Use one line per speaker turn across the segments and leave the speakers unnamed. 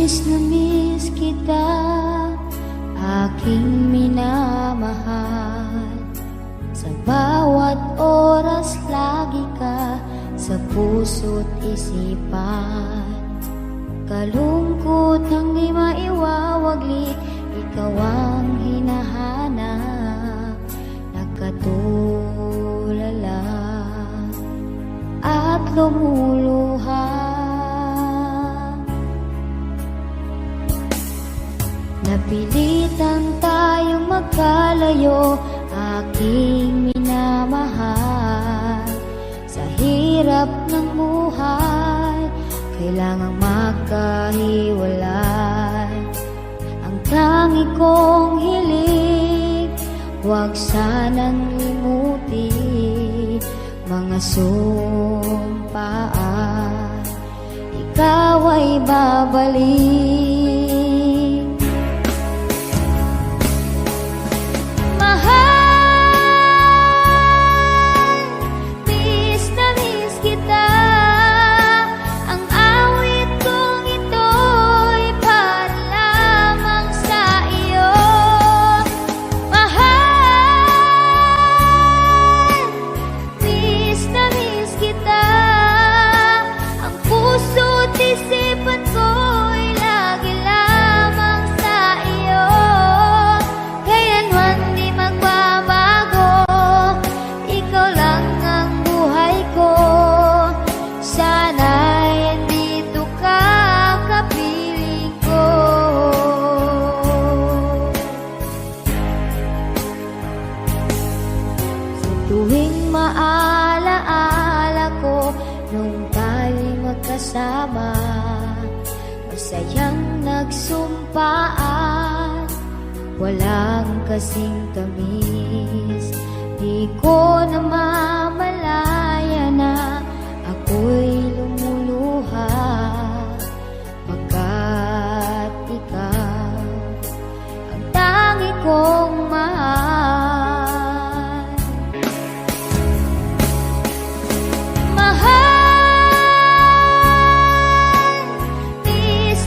na miss kita, aking minamahal. Sa bawat oras lagi ka sa puso't isipan. Kalungkot ang di maiwawaglit, ikaw ang hinahanap. Nagkatulala at lumuluha. Napilitan tayong magkalayo, aking minamahal. Sa hirap ng buhay, kailangang magkahiwalay. Ang tangi kong hiling, huwag sanang limutin mga sumpaan, ikaw ay babalik. Tuwing maalaala ko nung tayo'y magkasama, masayang nagsumpaan, walang kasing tamis. Di ko namamalaya na ako'y lumuluha, pagkat ikaw ang tangi kong mahal.
Miss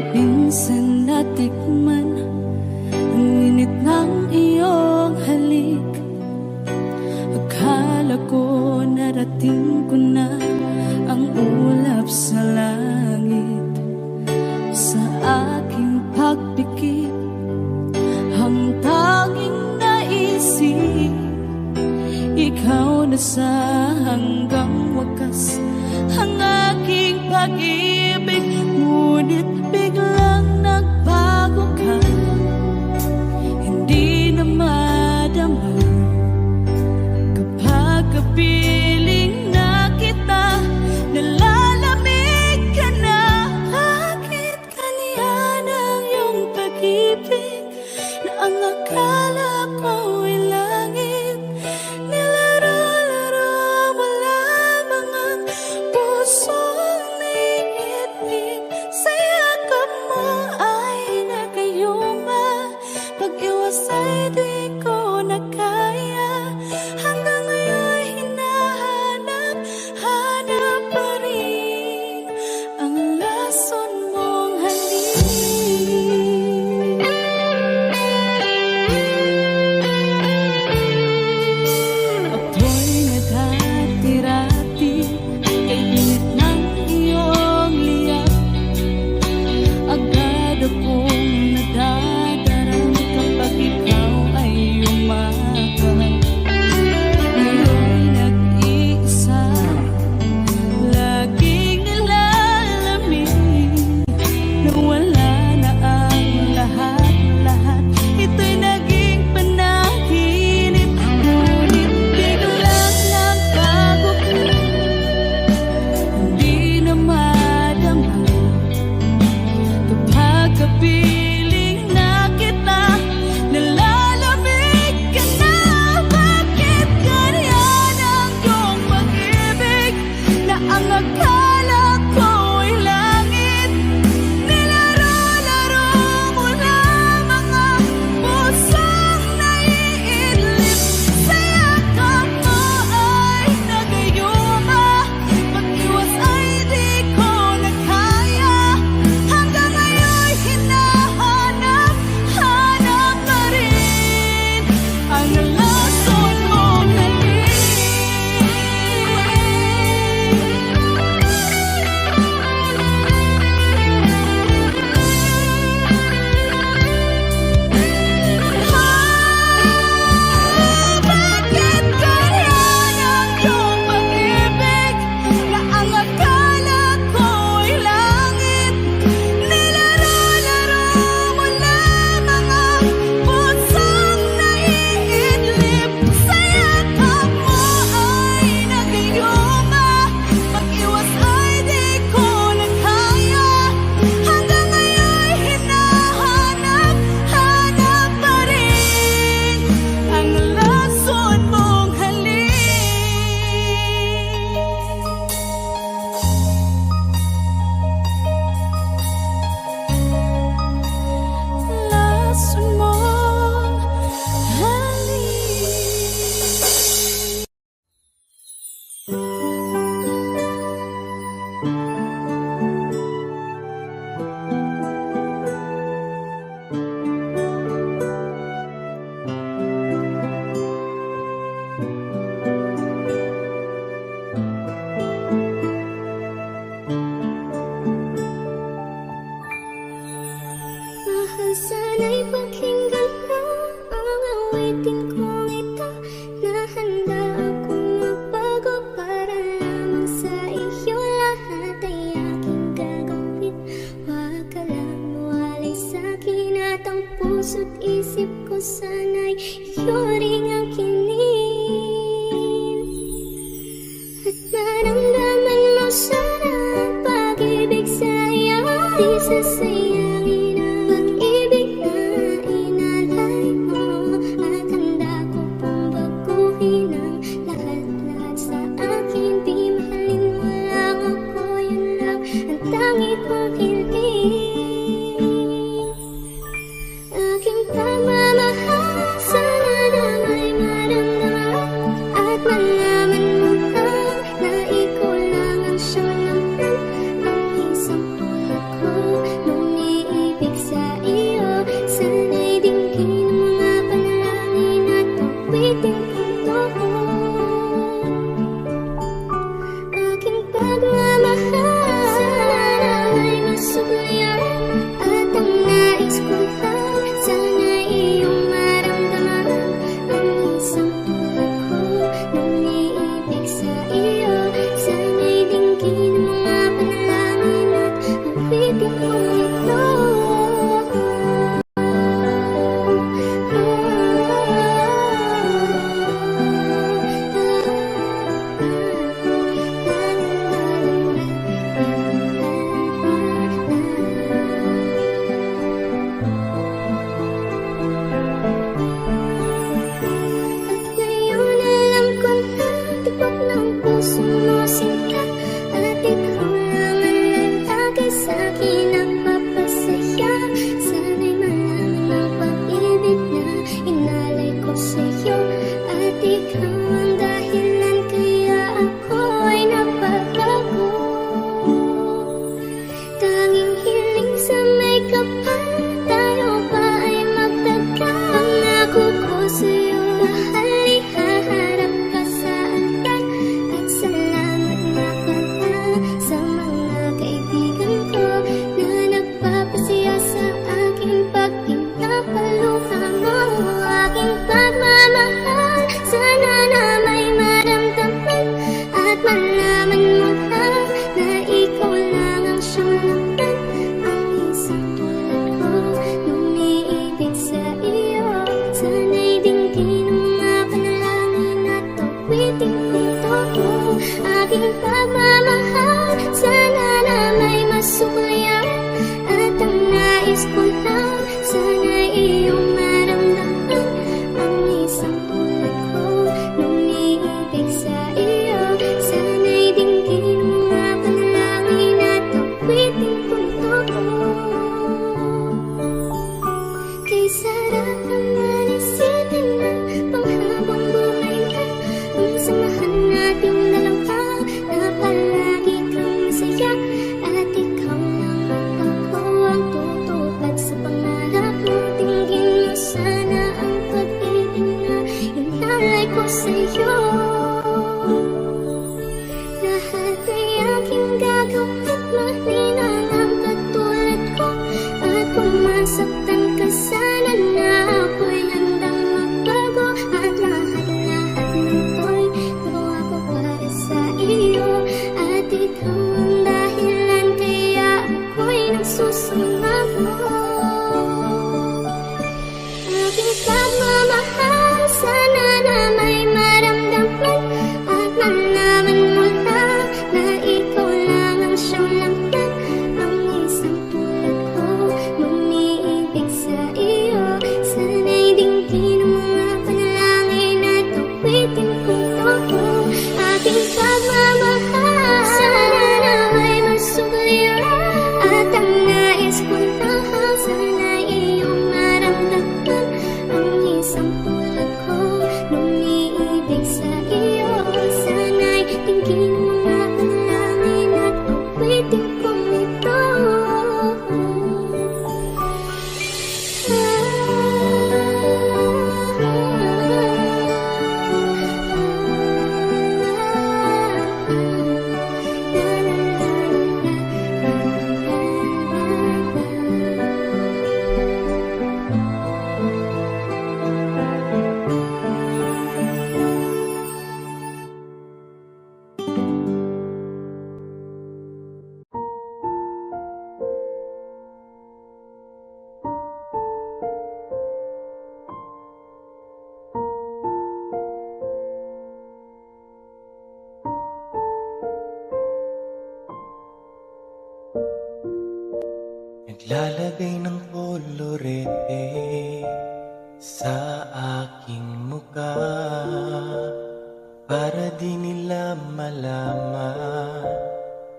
Minsan natikman ang init ng iyong halik. Akala ko narating ko na ang ulap sa langit. Sa aking pagpikit, ang tanging naisip, ikaw na sa hanggang wakas ang aking pag-ibig. Ngunit biglang nagbago ka, hindi na madama kapag kapiling na kita, nalalamig ka na. Bakit ganyan ang iyong pag-ibig na ang akala ko'y langit? Nilaro-laro mo lamang ang pusong naiitip. Sa yakap mo ay nagayuma, pag-iwas ay di ko na kaya. Hanggang ngayon hinahanap pa rin ang lason mong halik. Ako'y naghatirati kay init ng iyong liyak. Agad akong nadadarang kapag ikaw ay umakyat. Ngayon nag-iisa, laging nilalamig, na wala na ang lahat-lahat. Ito'y naging panaginip, ngunit biglang nagbago ka, hindi na madama kapag kapiling na kita, nalalamig ka na. Bakit ganyan ang iyong pag-ibig na ang akala ko'y langit? Nilaro-laro mo lamang ang pusong naiidlip. Sa yakap mo ay nagayuma, pag-iwas ay di ko na kaya. Hanggang ngayon hinahanap pa rin ang lason mong halik. Bakit ganyan ang iyong pag-ibig na ang akala ko'y langit? Nilaro-laro mo lamang ang pusong naiidlip. Sa yakap mo ay nagayuma, pag-iwas ay di ko na kaya. Hanggang ngayon hinahanap pa rin ang lason mong halik. Lason mong halik.
Mahal, sana'y pakinggan mo ang awitin kong ito, na handa akong magbago para lamang sa iyo. Lahat ay aking gagawin, huwag ka lang mawalay sa'kin, at ang puso't isip ko sana'y iyo ring ang kinin. At maramdaman mo sana ang pag-ibig sa iyo, di sasayangin ang pag-ibig na inalay mo. At handa ko pong baguhin ang lahat-lahat sa akin. Di mahalin mo lang ako, yun lang ang tangi kong hiling. Aking pagmamahal
Naglalagay ng kolorete sa aking muka para di nila malaman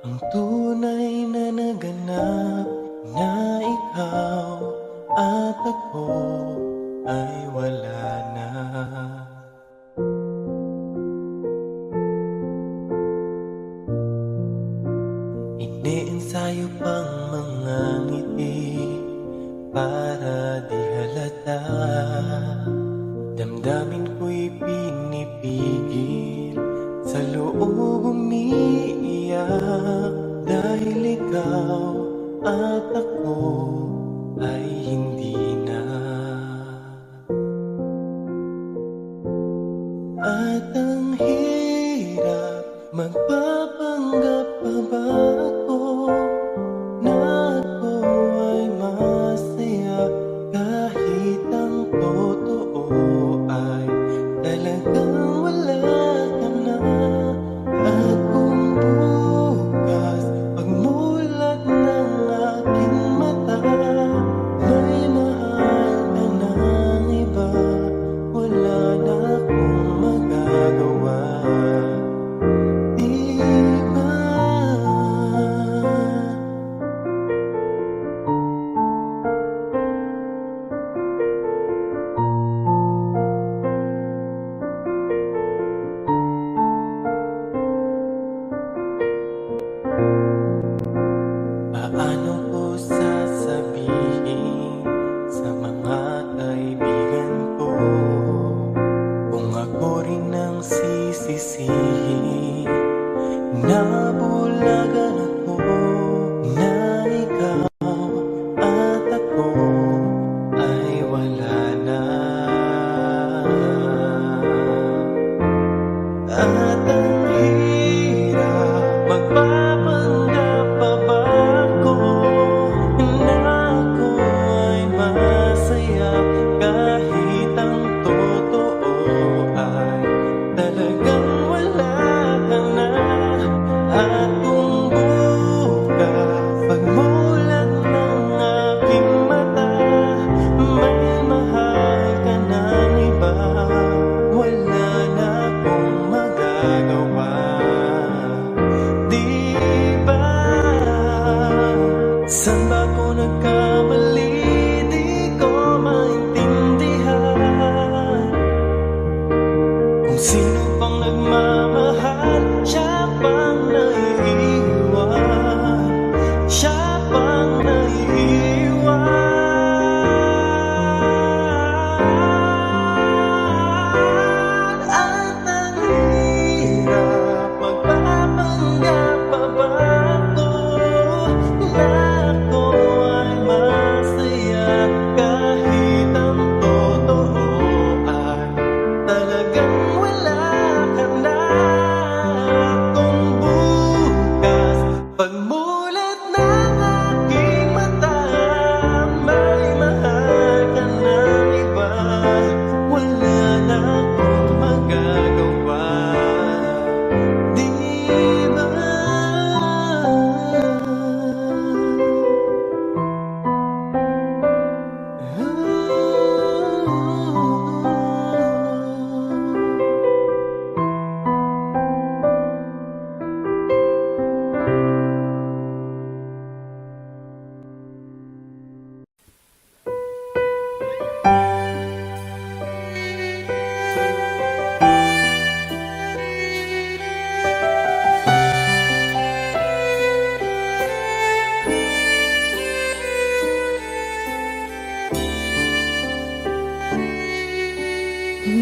ang tunay na naganap, na ikaw at ako ay wala na. Iniensayo pang mga ngiti para di halata. Damdamin ko'y pinipigil, sa loob umiiyak, dahil ikaw at ako ay hindi na. At ang hirap, magpapanggap pa ba ako na ako ay masaya, kahit ang totoo ay talagang wala ka na. At kung bukas pagmulat ng aking mata, may mahal ka ng iba, wala na akong magagawa. Di ba? Paano ko sasabihin sa mga kaibigan ko kung ako rin ang sisisihin? Nabulagan ako na ikaw at ako ay wala na. At ang hirap, magpapanggap pa ba ako na ako ay masaya, kahit ang totoo ay talagang wala ka na. At kung bukas pagmulat ng aking mata, may mahal ka ng iba, wala na akong magagawa. Di ba? Saan ba ako nagkamali? Di ko maintindihan. Kung sino pang nagmamahal, siya pang naiiwan, siya pang naiiwan. At ang hirap, magpapanggap pa ba ako na ako ay masaya, kahit ang totoo ay talagang wala ka na. Kung bukas pagmulat ng aking mata, may mahal ka ng iba, wala na akong magagawa. Di ba?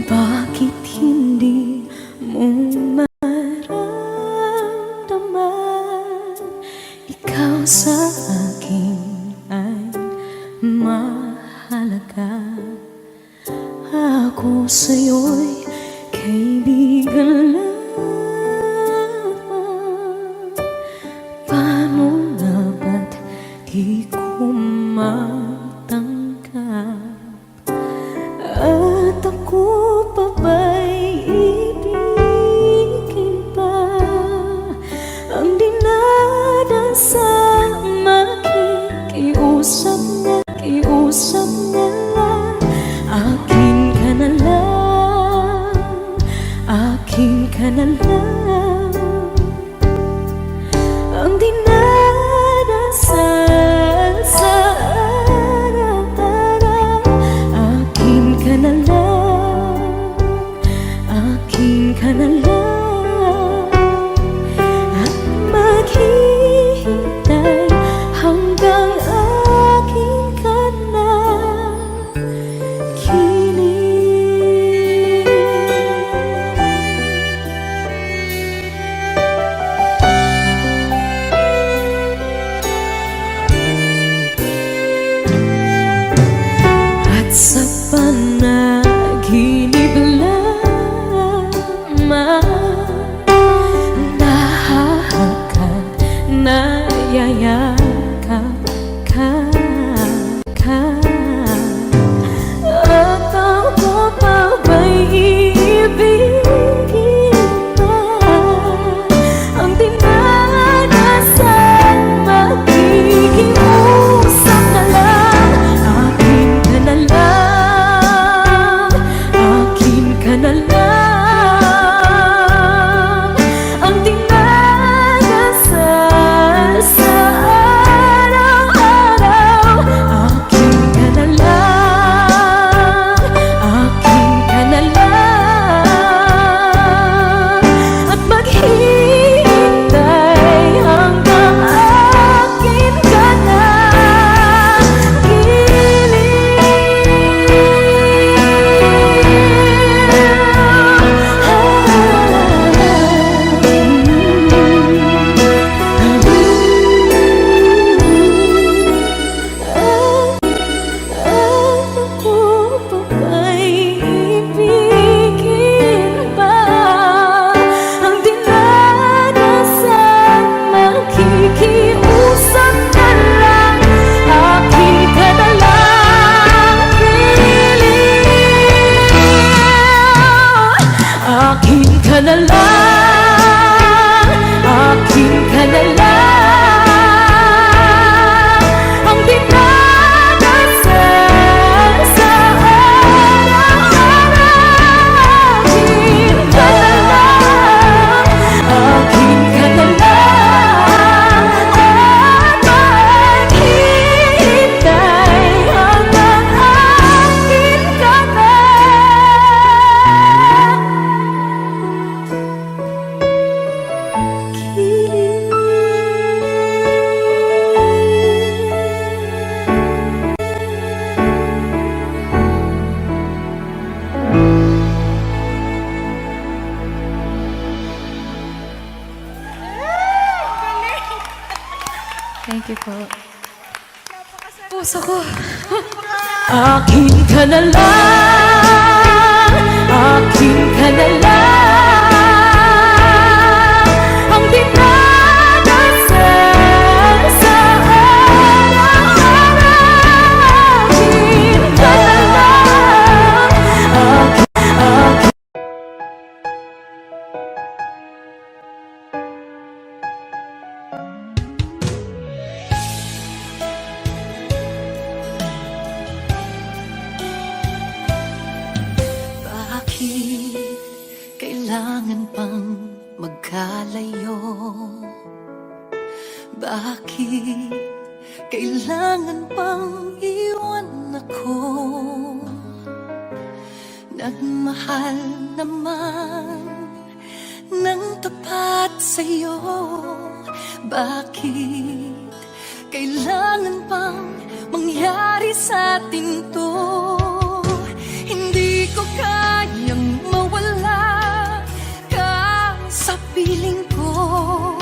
Bakit hindi mo maramdaman? Ikaw sa akin ay mahalaga. Ako sa'yo'y kaibigan lamang. Paano nga ba't di ko matanggap? At ako pa ba'y ibigin pa? Ang dinadasang makikiusap sa panaginip lamang nahahakan, nayayakap ka. At ako pa ba'y iibigin pa? Ang dinadasan, makikiusap na lang. Akin ka na lang, akin ka na lang. Ang dinadasal sa araw-araw. Akin ka na lang, akin ka na lang. At maghihintay hanggang akin ka na Ako pa ba'y ibigin pa? Ang dinadasan, makikiusap na lang. Akin ka na lang, piling. Akin ka na lang, akin ka na lang. Ang dinadasal sa araw-araw. Akin ka na lang, akin ka na lang. At maghihintay hanggang akin ka na. Thank you po. Puso ko. Akin ka na lang, akin ka na lang. Ang dinadasal sa araw-araw. Akin ka na lang, akin.
Bakit kailangan pang magkalayo? Bakit kailangan pang iwan ako? Nagmahal naman ng tapat sa'yo. Bakit kailangan pang mangyari sa atin to? Hindi ko kayang mawala ka sa piling ko.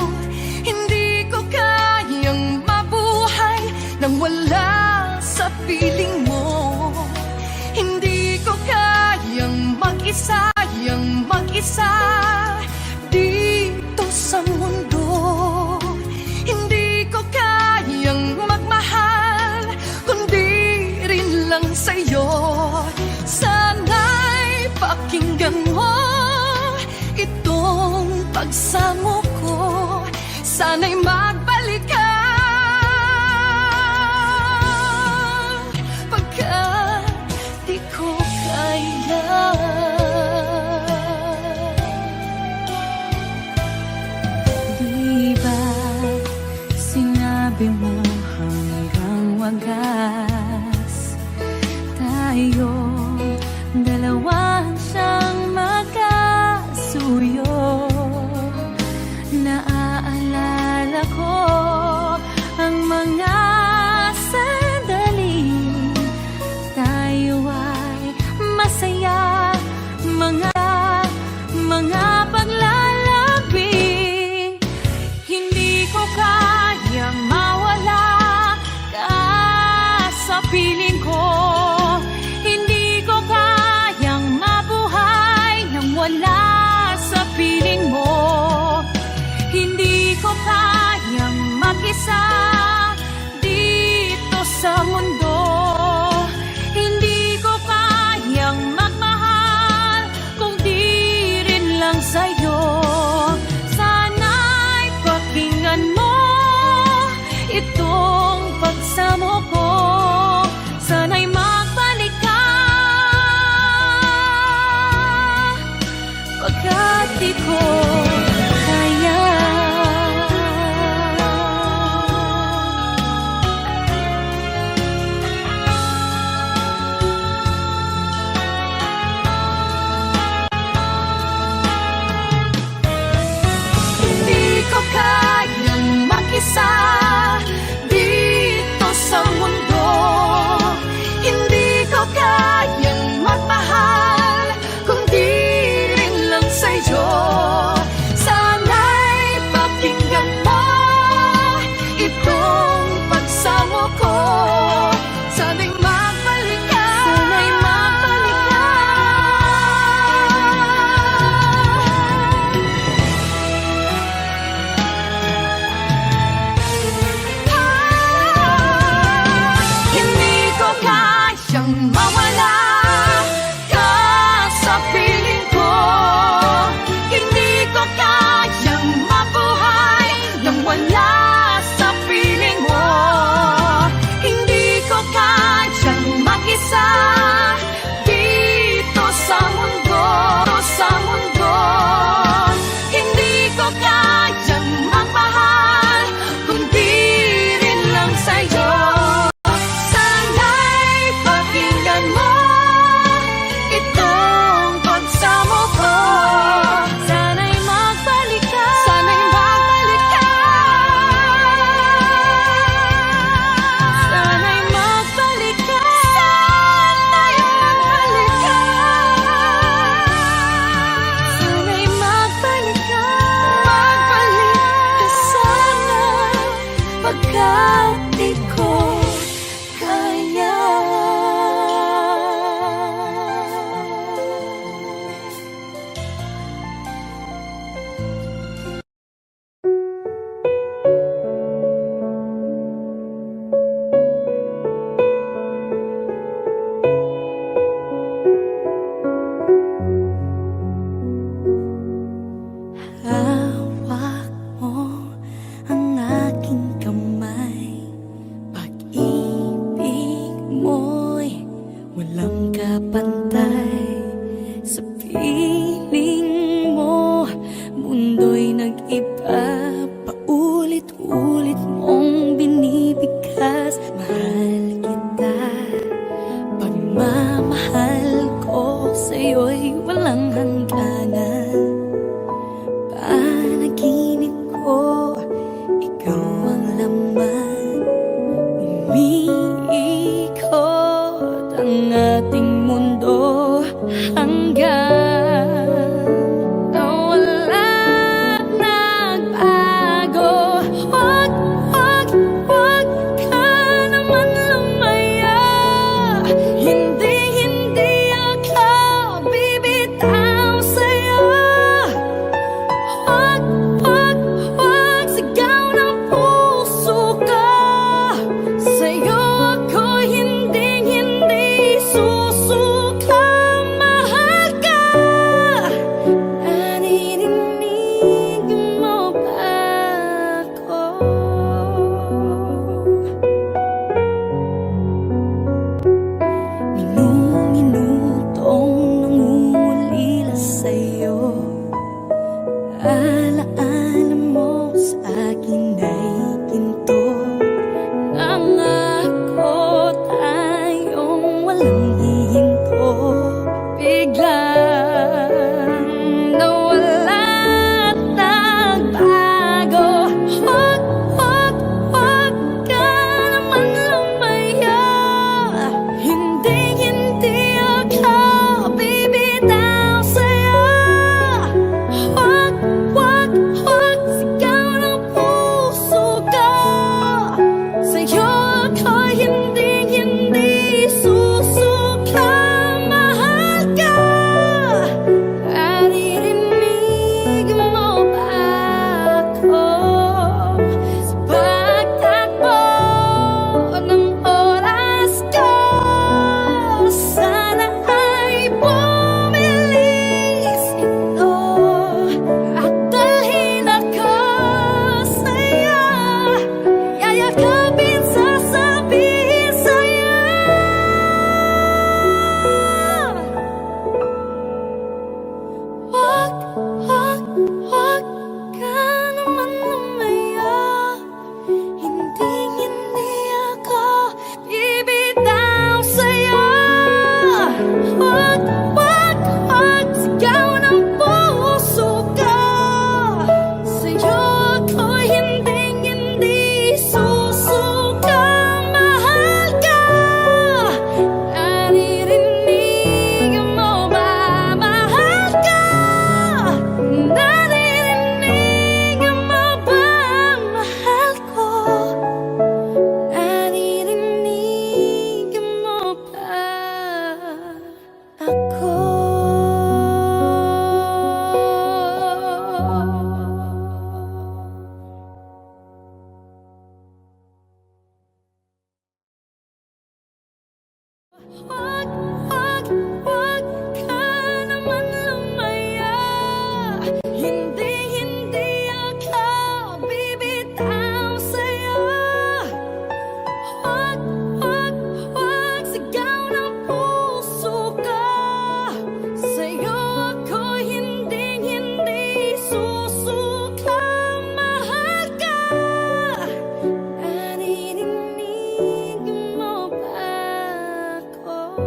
Hindi ko kayang mabuhay nang wala sa piling mo. Hindi ko kayang mag-isa dito sa mundo. Hindi ko kayang magmahal kundi rin lang sa'yo. Sana'y pakinggan mo itong pagsamo ko. Sana'y magbalik ka pagkat di ko kaya.
Di ba sinabi mo hanggang wagas tayong dalawa siyang magkasuyo? Naaalala ko ang mga sandali tayo ay masaya, mga paglalabi. Hindi ko kayang mawala ka sa piling ko. mag-isa dito sa mundo. Hindi ko kayang magmahal kung di rin lang sa'yo. Sana'y pakinggan mo itong pagsamo ko. Sana'y magbalik ka, pagkat di ko kaya. Hindi ko kayang mag-isa dito sa mundo. Hindi ko kayang magmahal kung di rin lang sa'yo. Sana'y pakinggan mo itong pagsamo ko. Sana'y magbalik ka, sana'y magbalik ka. Hindi ko kayang mawala ka sa piling ko. Hindi ko kayang mabuhay nang wala sa piling mo. Hindi ko kayang mag-isa dito sa mundo, sa mundo. Hindi ko kayang magmahal kung di rin lang sa'yo. Sana'y pakinggan mo itong pagsamo ko. Sana'y magbalik ka, sana'y magbalik ka. Sana'y magbalik ka, sana'y magbalik ka. Sana'y magbalik ka, magbalik ka sana, pagkat di ko kaya. Hawak mo ang aking kamay. Pag-ibig mo'y walang kapantay. Sa piling mo, mundo'y nag-iba. Paulit-ulit mong binibigkas. Mahal kita, pagmamahal ko sa'yo'y walang hangganan. Panaginip ko, ikaw ang laman. Umiikot ang ating mundo. Wag, wag, wag ka naman lumaya. Hindi, hindi ako bibitaw sa'yo. Wag, wag, wag, sigaw ng puso ka. Sa'yo ako hindi, hindi susuka. Mahal ka. Naririnig mo ba ako?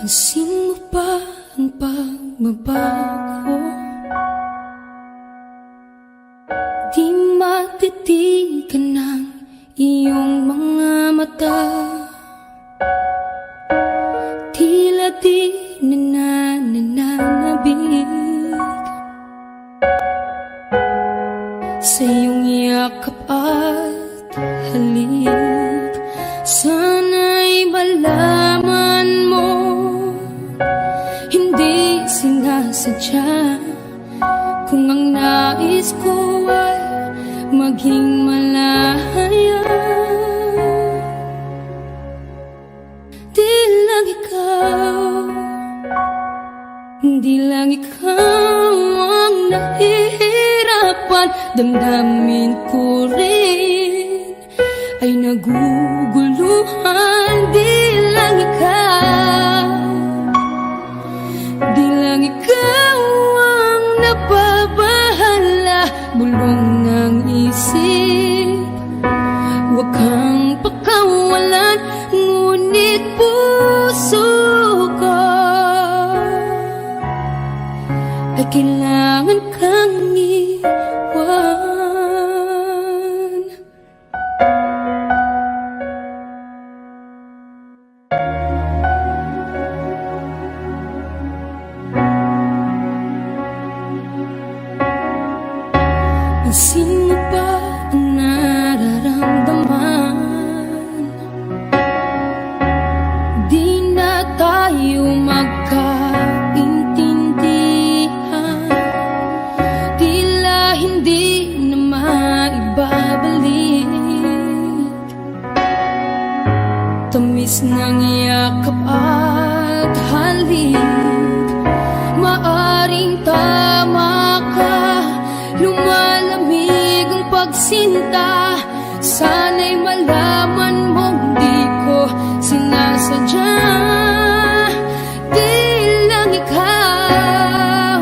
Pansin mo ba ang pagbabago? Di matitigan ng iyong mga mata. Tila di nananabig sa iyong yakap at halik. Sana'y malaman mo, hindi sinasadya. Kung ang nais ko ay maging malaya, di lang ikaw, di lang ikaw ang nahihirapan. Damdamin ko rin ay naguguluhan. Di lang ikaw, di lang ikaw ang napabahala. Bulong ng isip, huwag kang pakawalan. Ngunit puso ko ay kailangan kang iwan. Pansin mo ba ang nararamdaman? Di na tayo magkaintindihan. Tila hindi na maibabalik. Tamis ng yakap at halik. Maaring tama ka, lumalamig ang pagsinta. Sana'y malaman mong di ko sinasadya. Di lang ikaw,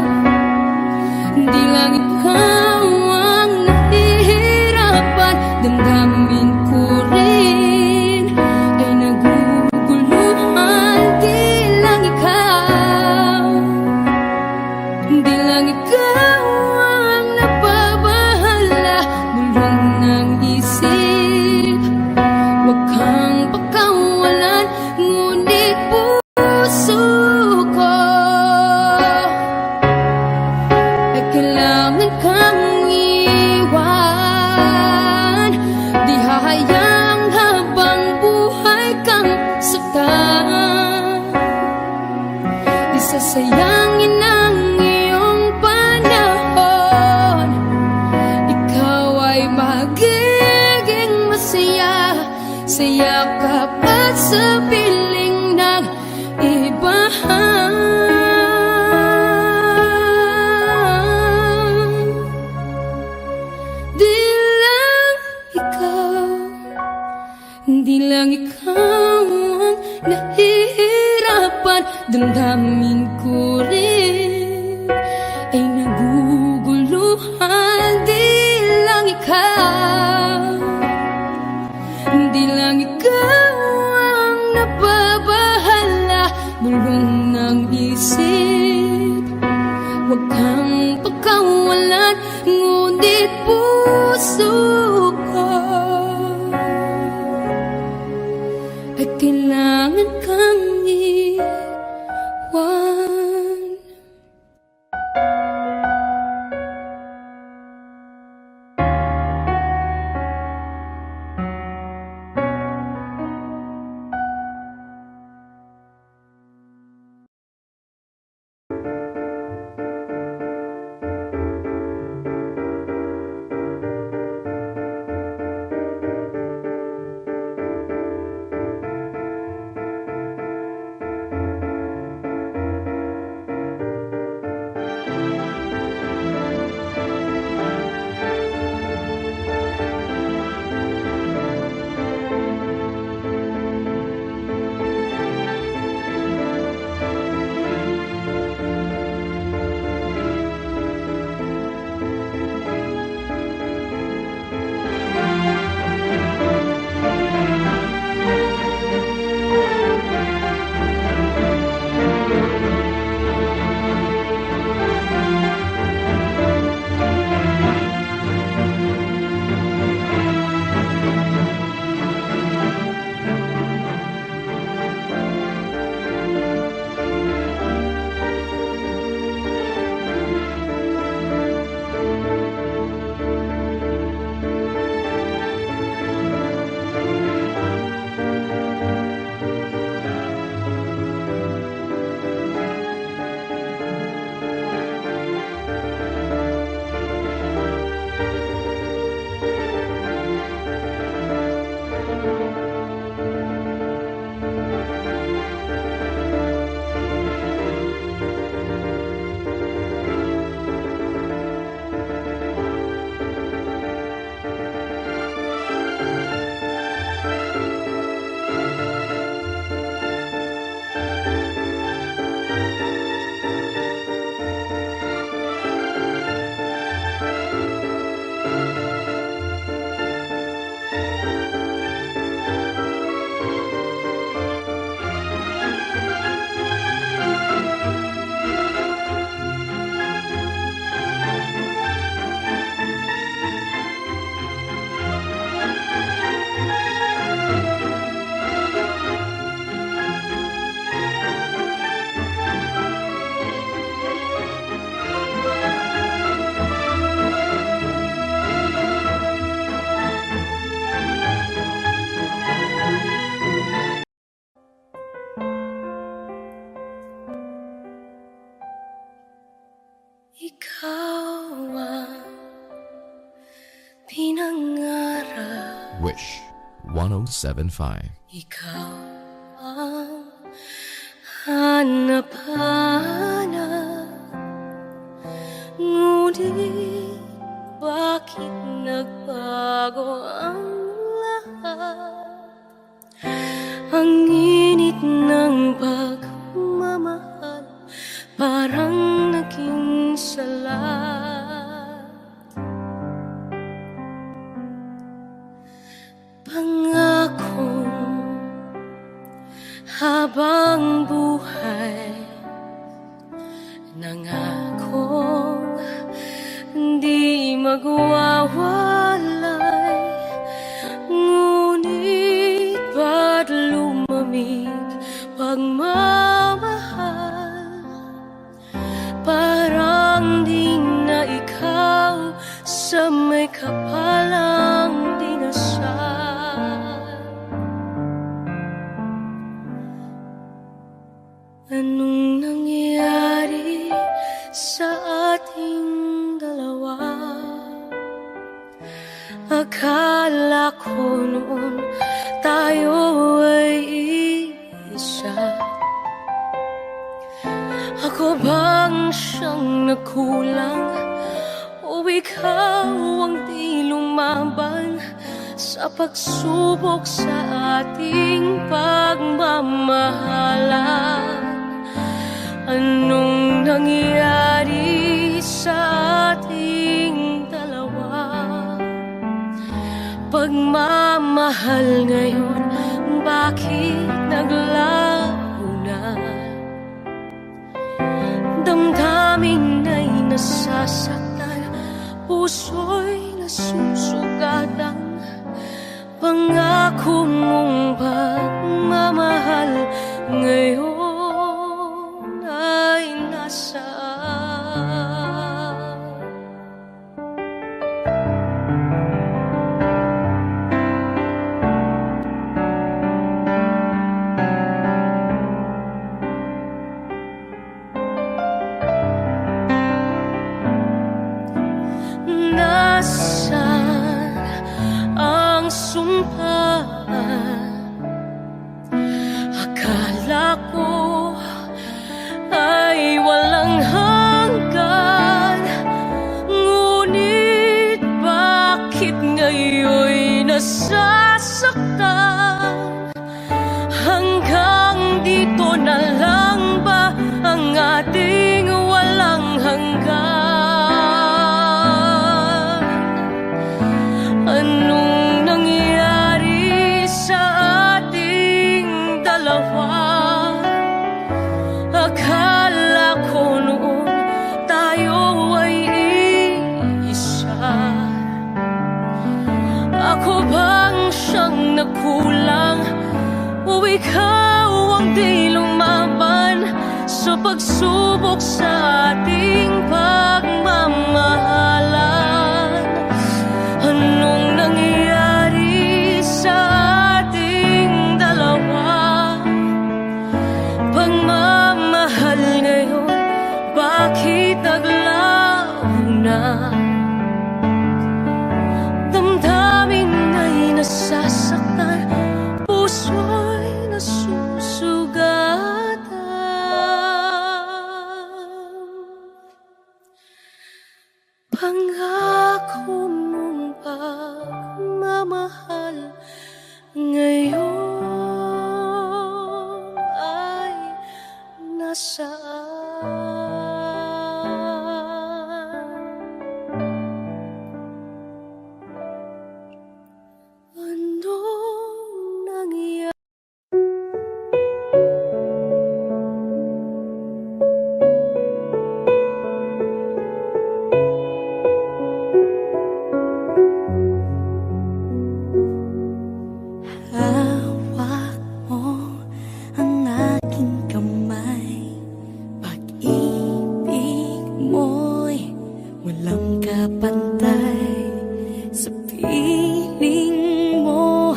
di lang ikaw ang nahihirapan. Damdamin ko rin ay naguguluhan. Di lang ikaw, di lang ikaw ang napabahala. Bulong ng isip, huwag kang pakawalan. Ngunit puso ko ay kailangan kang iwan. Di hahayang habang buhay kang saktan. Di sasayangin ang iyong panahon. Ikaw ay magiging masaya sa yakap at sa piling ng iba. Di lang ikaw, di lang ikaw ang nahihirapan. Damdamin ko rin ay naguguluhan. Di lang ikaw, di lang ikaw ang napabahala. Bulong ng isip, huwag kang pakawalan. Ngunit puso ko
Wish 1075.
Ikaw ang hanap-hanap, ngunit bakit nagbago ang lahat? Ang init ng pagmamahal parang naging sala. Pangakong habang buhay, nangakong di magwawalay, ngunit ba't lumamig pagmamahal? Parang di na ikaw sa may kapalang dinasal. Anong nangyari sa ating dalawa? Akala ko noon tayo ay iisa. Ako bang siyang nagkulang, o ikaw ang di lumaban sa pagsubok sa ating pagmamahalan? Anong nangyari sa ating dalawa? Pagmamahal ngayon, bakit naglaho na? Damdamin ay nasasaktan, puso'y nasusugatan. Pangako mong pagmamahal ngayon ay nasaan? Nasaan ang sumpa? Akala ko ay walang hanggan, ngunit bakit ngayon'y nasasaktan? Hanggang dito na lang ba ang ating walang hanggan? Anong nangyari sa ating dalawa? Akala ko noon tayo ay iisa. Ako bang siyang nagkulang, o ikaw ang di lumaban sa pagsubok sa ating pagmamahalan? Anong nangyari sa ating dalawa? Pagmamahal ngayon, bakit naglaho na? Damdamin ay nasasaktan, puso'y nasusugatan. Pangako mong pagmamahal ngayon ay nasaan? Anong nangyari? Hawak mo ang aking kamay, pag-ibig mo'y walang kapantay. Sa piling mo,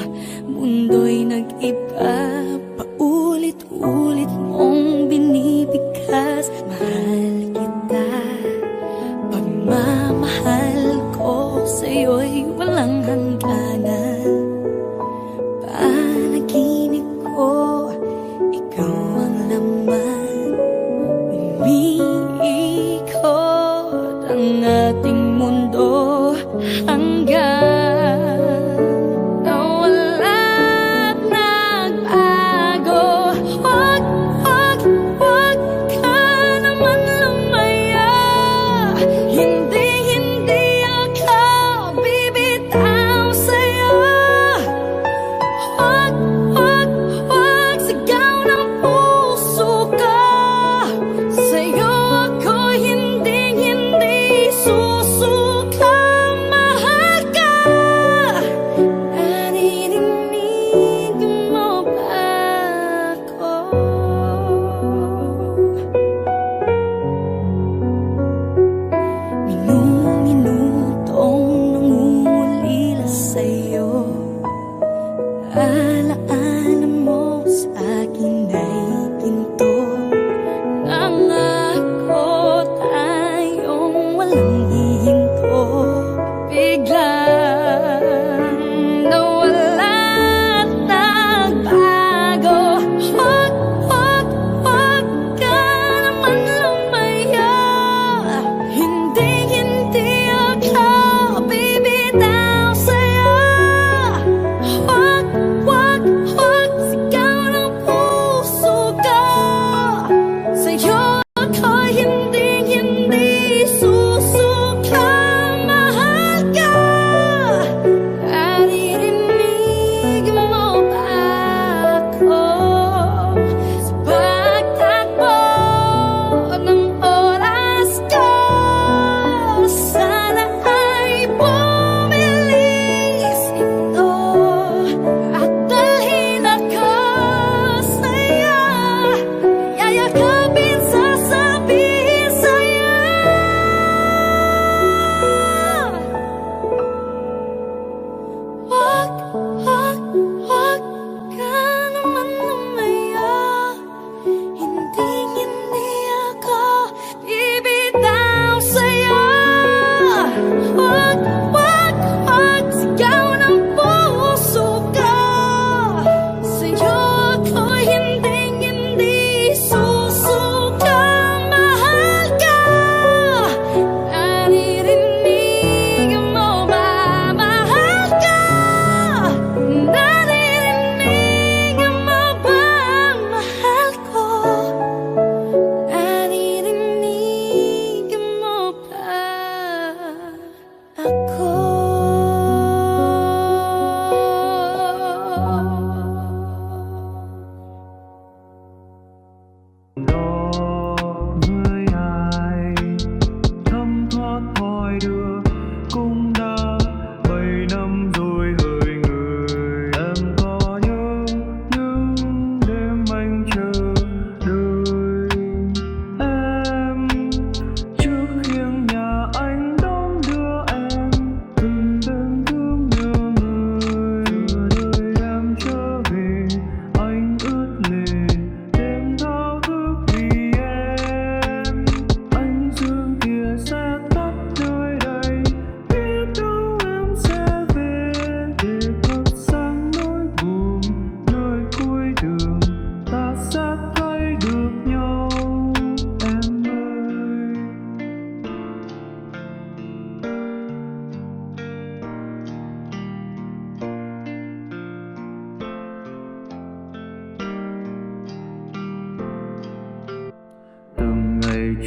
mundo'y nag-iba, paulit-ulit mong binibigkas. Mahal kita, pagmamahal ko sa'yo'y walang hangganan.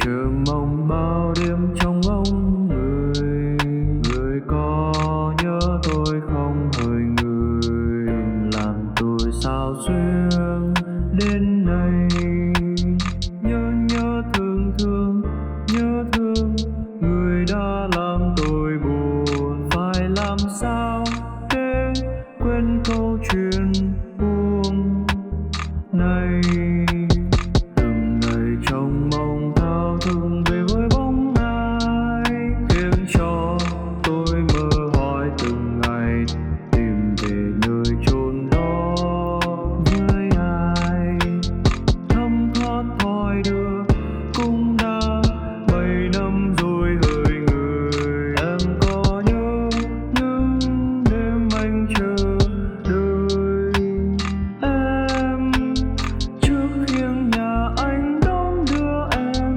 chờ mong bao đêm trong bóng người. Người có nhớ tôi không hỡi người, đừng làm tôi sao xuyên đến nay. Nhớ thương thương, nhớ thương người đã làm tôi buồn. Phải làm sao để quên câu chuyện buồn này. Từng ngày trong mong thao thức về với bóng ai, khiến cho tôi mơ hỏi từng ngày tìm về nơi chốn đó với ai. Thấm thoát thoi đưa cũng đã 7 năm rồi hỡi người. Em có nhớ những đêm anh chờ đợi em trước hiên nhà anh đón đưa em.